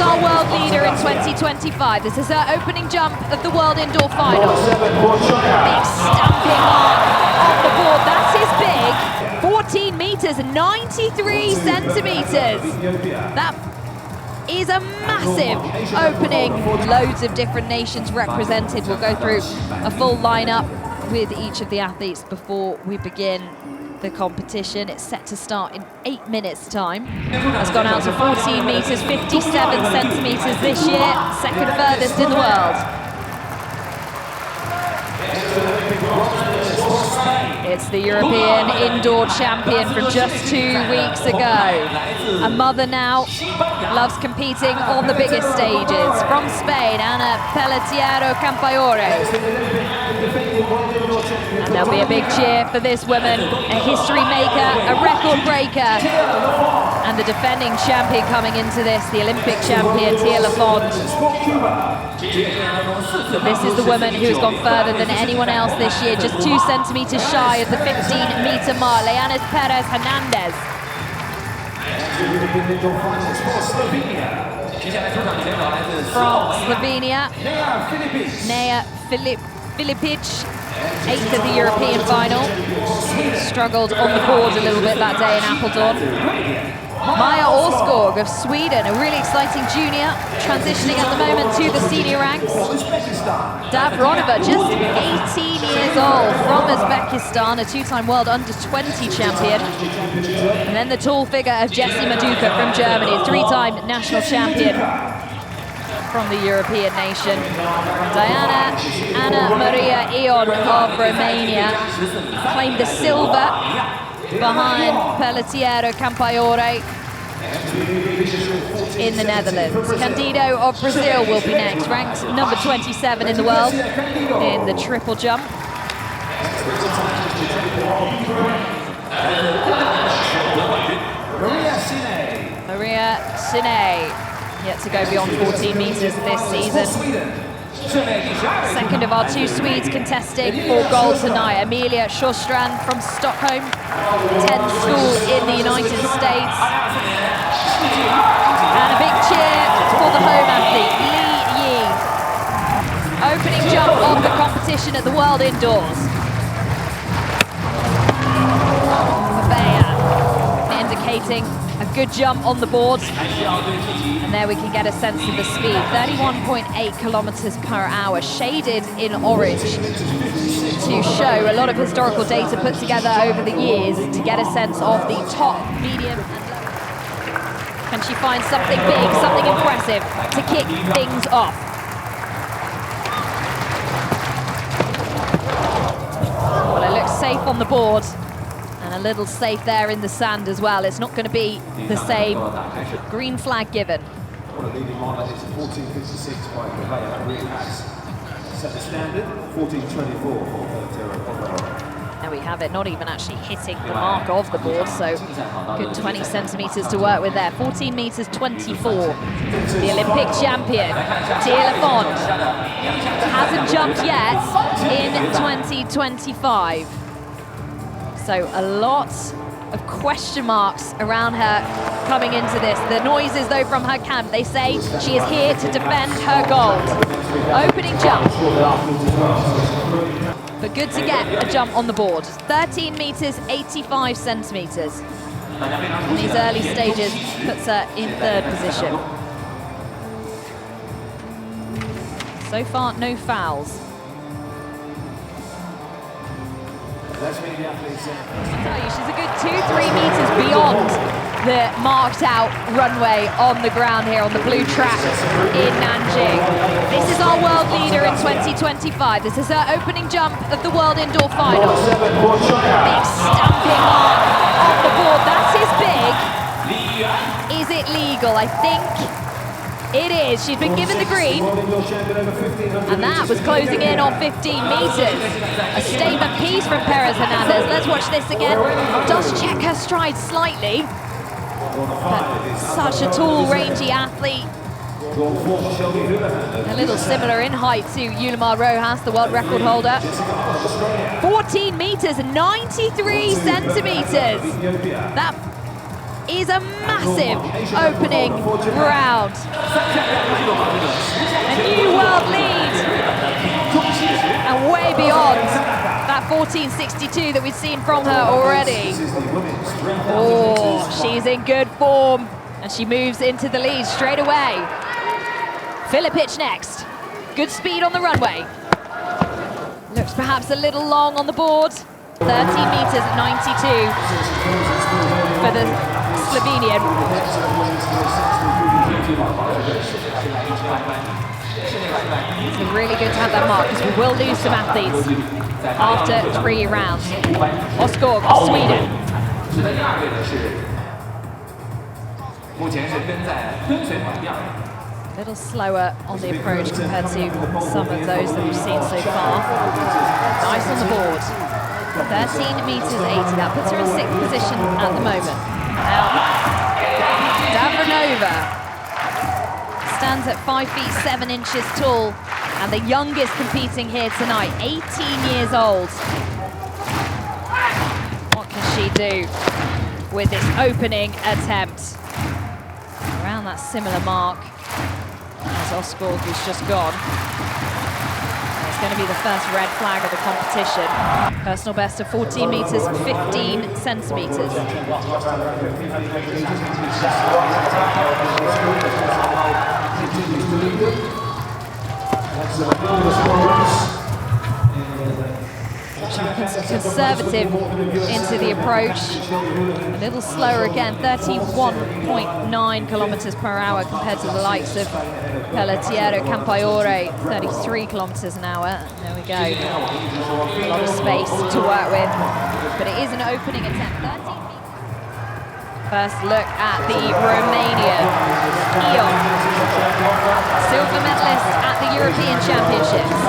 is our world leader in 2025. This is her opening jump of the World Indoor Final. Big stamping mark on the board. That is big. 14 meters, 93 centimeters. That is a massive opening. Loads of different nations represented. We'll go through a full lineup with each of the athletes before we begin the competition. It's set to start in 8 minutes time. Has gone out to 14 meters, 57 centimeters this year, second furthest in the world. It's the European indoor champion from just 2 weeks ago. A mother now, loves competing on the biggest stages. From Spain, Ana Peleteiro-Compaoré. And there'll be a big cheer for this woman, a history maker, a record breaker, and the defending champion coming into this, the Olympic champion, Tia Lafond. This is the woman who has gone further than anyone else this year, just 2 centimeters shy of the 15-meter mark. Leyanis Pérez Hernández. From Slovenia, Nea Filipic, 8th of the European final. Struggled on the board a little bit that day in Apeldoorn. Maja Årskog of Sweden, a really exciting junior, transitioning at the moment to the senior ranks. Davronova, just 18 years old, from Uzbekistan, a 2-time world under-20 champion. And then the tall figure of Jessie Maduka from Germany, a 3-time national champion from the European nation. Diana Ana Maria Ion of Romania claimed the silver behind Peleteiro-Compaoré in the Netherlands. Candido of Brazil will be next, ranked number 27 in the world in the triple jump. Maria Sine, yet to go beyond 14 meters this season. Second of our 2 Swedes contesting for gold tonight. Amelia Sjöstrand from Stockholm, 10th school in the United States. And a big cheer for the home athlete, Li Yi. Opening jump of the competition at the World Indoors. Povea indicating a good jump on the board. And there we can get a sense of the speed. 31.8 kilometers per hour, shaded in orange to show a lot of historical data put together over the years to get a sense of the top, medium, and low. Can she find something big, something impressive to kick things off? Well, it looks safe on the board. And a little safe there in the sand as well. It's not going to be the same. Green flag given. Well, the leading model is 14.56 by Povea. Really has set the standard. 14.24 for Peleteiro-Compaoré. There we have it, not even actually hitting the mark of the board, so good 20 centimeters to work with there. 14 meters 24. The Olympic champion, Tia Lafond, hasn't jumped yet in 2025. So a lot of question marks around her coming into this. The noises, though, from her camp, they say she is here to defend her gold. Opening jump. But good to get a jump on the board. 13 meters, 85 centimeters. In these early stages, puts her in 3rd position. So far, no fouls. Let's meet the athletes. I tell you, she's a good 2-3 meters beyond the marked out runway on the ground here on the blue track in Nanjing. This is our world leader in 2025. This is her opening jump of the World Indoor Final. Big stamping mark on the board. That is big. Is it legal? I think it is. She's been given the green, and that was closing in on 15 meters. A statement piece from Pérez Hernández. Let's watch this again. Does check her stride slightly, but such a tall, rangy athlete. A little similar in height to Yulimar Rojas, the world record holder. 14 meters, 93 centimeters. That is a massive opening round. A new world lead, and way beyond that 14.62 that we've seen from her already. Oh, she's in good form, and she moves into the lead straight away. Filipic next. Good speed on the runway. Looks perhaps a little long on the board. 13 meters at 92 for the Slovenian. It's really good to have that mark, because we will lose some athletes after 3 rounds. Oskog, Sweden. A little slower on the approach compared to some of those that we've seen so far. Nice on the board. 13 meters 80, that puts her in 6th position at the moment. Now, Davronova stands at 5 feet 7 inches tall, and the youngest competing here tonight, 18 years old. What can she do with this opening attempt? Around that similar mark as Oskog, who's just gone. It's going to be the first red flag of the competition. Personal best of 14 meters, 15 centimeters. Conservative into the approach. A little slower again, 31.9 kilometers per hour compared to the likes of Peleteiro-Compaoré, 33 kilometers an hour. There we go. A lot of space to work with, but it is an opening attempt. 13 meters. First look at the Romanian, Ion, silver medalist at the European Championships.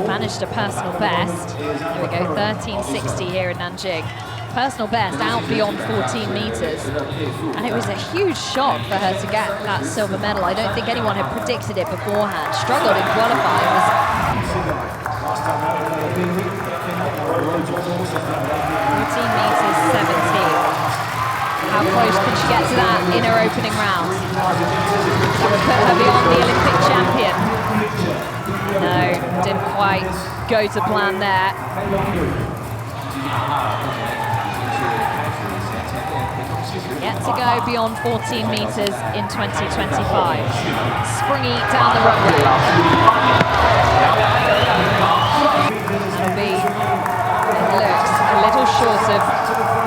Managed a personal best. There we go, 13.60 here in Nanjing. Personal best out beyond 14 meters. And it was a huge shock for her to get that silver medal. I don't think anyone had predicted it beforehand. Struggled in qualifying. 14 meters 17. How close can she get to that in her opening round? That would put her beyond the Olympic champion. No, didn't quite go to plan there. Yet to go beyond 14 meters in 2025. Springy down the runway. It looks a little short of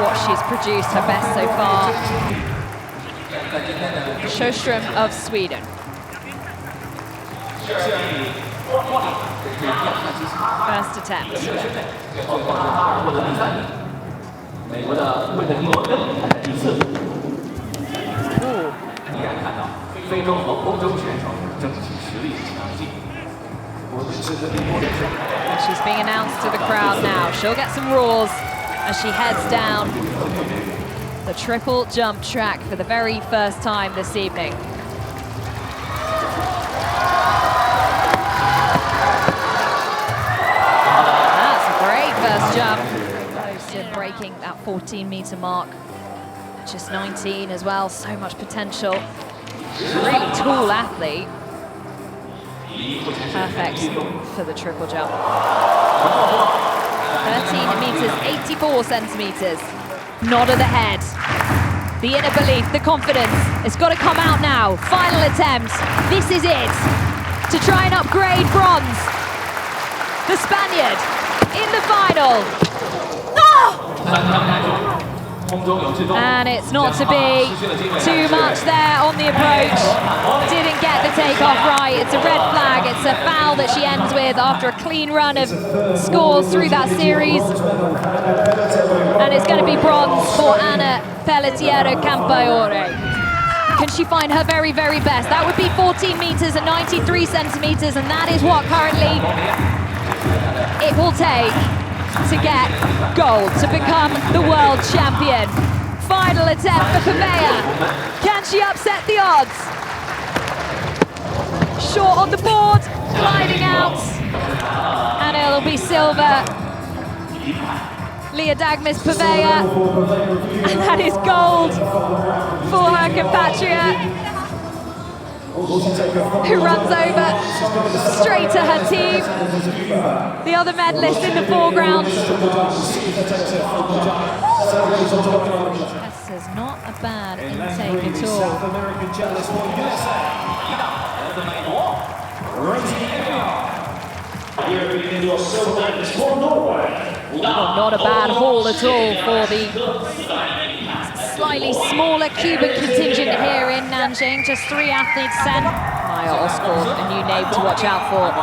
what she's produced, her best so far. Sjöström of Sweden. First attempt. She's being announced to the crowd now. She'll get some roars as she heads down the triple jump track for the very first time this evening. First jump, close to breaking that 14-meter mark. Just 19 as well, so much potential. Really tall athlete. Perfect for the triple jump. 13 meters, 84 centimeters. Nod of the head. The inner belief, the confidence. It's got to come out now. Final attempt. This is it. To try and upgrade bronze. The Spaniard in the final. Oh! And it's not to be. Too much there on the approach. Didn't get the takeoff right. It's a red flag. It's a foul that she ends with after a clean run of scores through that series. And it's going to be bronze for Ana Peleteiro-Compaoré. Can she find her very, very best? That would be 14 meters and 93 centimeters, and that is what currently it will take to get gold, to become the world champion. Final attempt for Povea. Can she upset the odds? Short on the board, gliding out, and it'll be silver Liadagmis Povea, and that is gold for her compatriot, who runs over straight to her team. The other medalist in the foreground. This is not a bad intake at all. Well, not a bad haul at all for the slightly smaller Cuban contingent here in Nanjing. Just 3 athletes sent. Maya Osborne, a new name to watch out for.